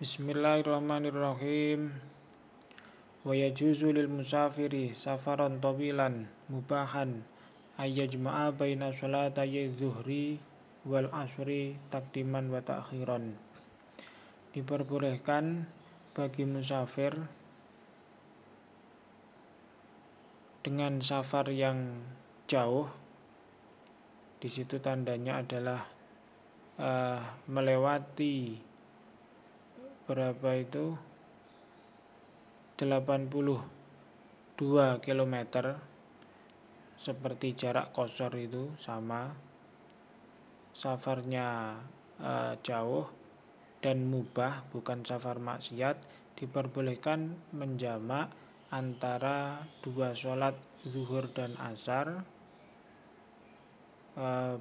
Bismillahirrahmanirrahim. Wa yajuzu lil musafiri safaran tawilan mubahan ayyajma'a baina salatay zuhri wal asri taqdiman wa ta'khiran. Diperbolehkan bagi musafir dengan safar yang jauh. Di situ tandanya adalah melewati berapa itu 82 km, seperti jarak qashar itu sama, safarnya jauh dan mubah bukan safar maksiat, diperbolehkan menjamak antara dua sholat zuhur dan asar,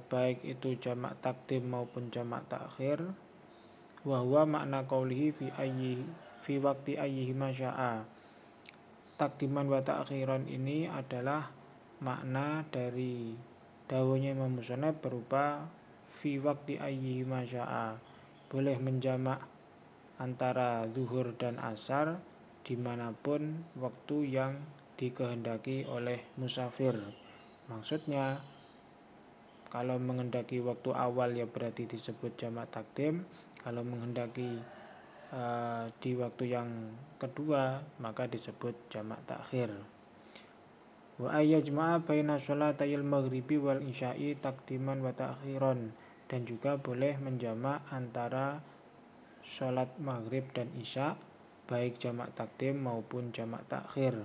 baik itu jamak takdim maupun jamak takhir. Wa huwa makna qaulihi fi waqti ayyihi masya'a. Takdiman wa ta'khiran ini adalah makna dari dawuhnya Imam Musannaf berupa fi waqti ayyihi masya'a, boleh menjamak antara zuhur dan asar dimanapun waktu yang dikehendaki oleh musafir. Maksudnya kalau menghendaki waktu awal ya berarti disebut jamak takdim, kalau menghendaki di waktu yang kedua maka disebut jamak takhir. Wa ayyajma'a baina sholatayil maghribi wal isya'i takdiman wa ta'khiran, dan juga boleh menjamak antara sholat maghrib dan isya baik jamak takdim maupun jamak takhir.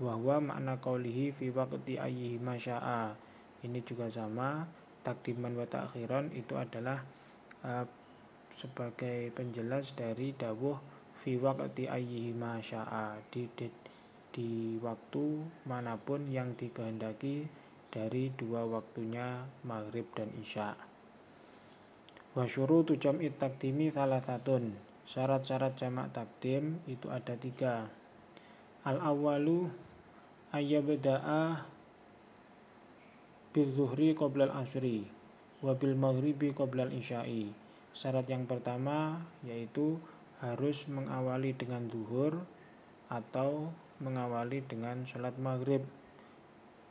Wa huwa makna qaulihi fi waqti ayyihi masya'a. Ini juga sama, takdiman wa ta'khiran itu adalah sebagai penjelas dari dawuh fi waqti ayyihi masya'a, di waktu manapun yang dikehendaki dari dua waktunya maghrib dan isya. Wa syurutu jam'i takdimi salasatun. Syarat-syarat jamak takdim itu ada 3. Al-awwalu ayyabda'a bizuhri qoblal asri wa bil maghribi qoblal isya'i. Syarat yang pertama yaitu harus mengawali dengan zuhur atau mengawali dengan sholat maghrib.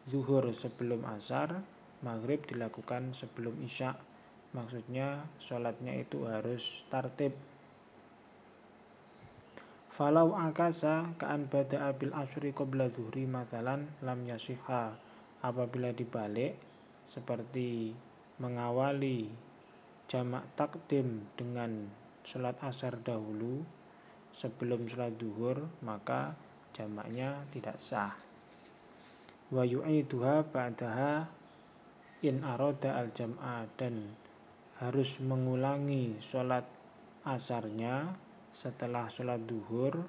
Zuhur sebelum asar, maghrib dilakukan sebelum isya. Maksudnya sholatnya itu harus tartib. Falau akasa ka'an bada'a bil asri qabla zuhri masalan lam yasihha. Apabila dibalik seperti mengawali jamak takdim dengan sholat asar dahulu sebelum sholat zuhur, maka jamaknya tidak sah. Wa yu'iduha ba'daha in aroda al-jam'a, dan harus mengulangi sholat asarnya setelah sholat zuhur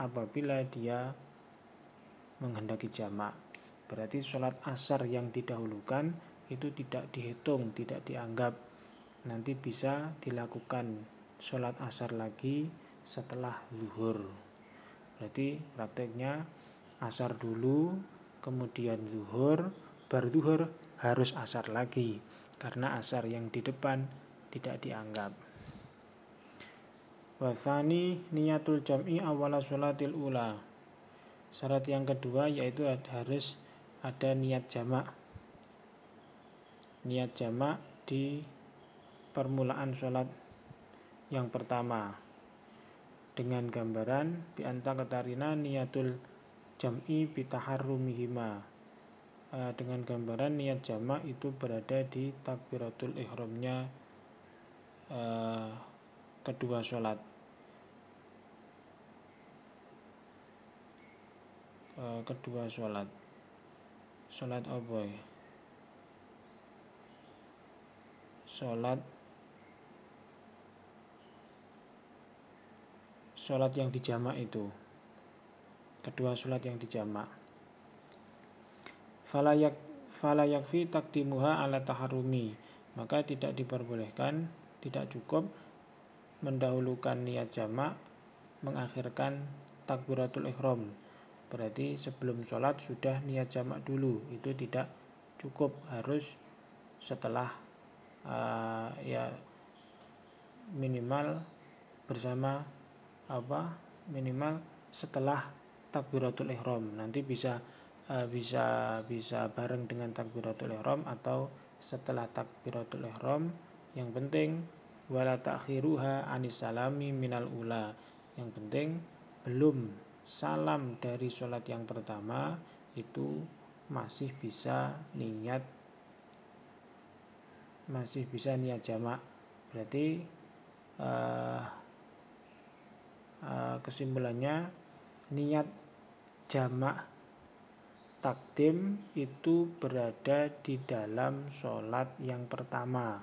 apabila dia menghendaki jamak. Berarti sholat asar yang didahulukan itu tidak dihitung, tidak dianggap. Nanti bisa dilakukan sholat asar lagi setelah zuhur. Berarti prakteknya asar dulu, kemudian zuhur, baru zuhur harus asar lagi, karena asar yang di depan tidak dianggap. Wasani niyatul jam'i awala sholatil ula. Syarat yang kedua yaitu harus ada niat jamak. Niat jamak di permulaan sholat yang pertama dengan gambaran bi anta qatarina niyatul jam'i bi taharrumihima. Dengan gambaran niat jamak itu berada di takbiratul ihramnya kedua sholat. Sholat apa ya? Sholat yang dijamak itu. Kedua sholat yang dijamak. Fala yakfi taqdimuha ala taharrumi. Maka tidak diperbolehkan, tidak cukup mendahulukan niat jamak, mengakhirkan takbiratul ihram. Berarti sebelum sholat sudah niat jamak dulu, itu tidak cukup, harus setelah ya minimal bersama minimal setelah takbiratul ihram. Nanti bisa bareng dengan takbiratul ihram atau setelah takbiratul ihram. Yang penting wala ta'khiruha anis salami minal ula. Yang penting belum salam dari sholat yang pertama itu masih bisa niat jamak. Berarti kesimpulannya niat jamak takdim itu berada di dalam sholat yang pertama,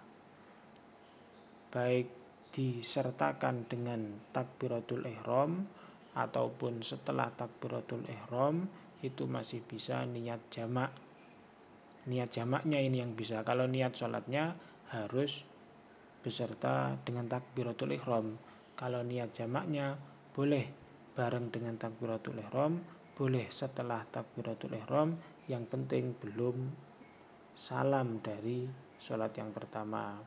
baik disertakan dengan takbiratul ihram ataupun setelah takbiratul ihram itu masih bisa niat jamak. Niat jamaknya ini yang bisa. Kalau niat sholatnya harus beserta dengan takbiratul ihram. Kalau niat jamaknya boleh bareng dengan takbiratul ihram, boleh setelah takbiratul ihram, yang penting belum salam dari sholat yang pertama.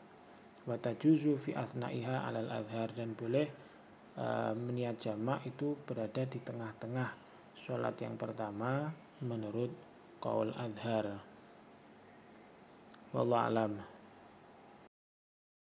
Wa tajuzu fi athnaiha alal adhar, dan boleh niat jamak itu berada di tengah-tengah sholat yang pertama menurut qaul adhar. Wallahu alam.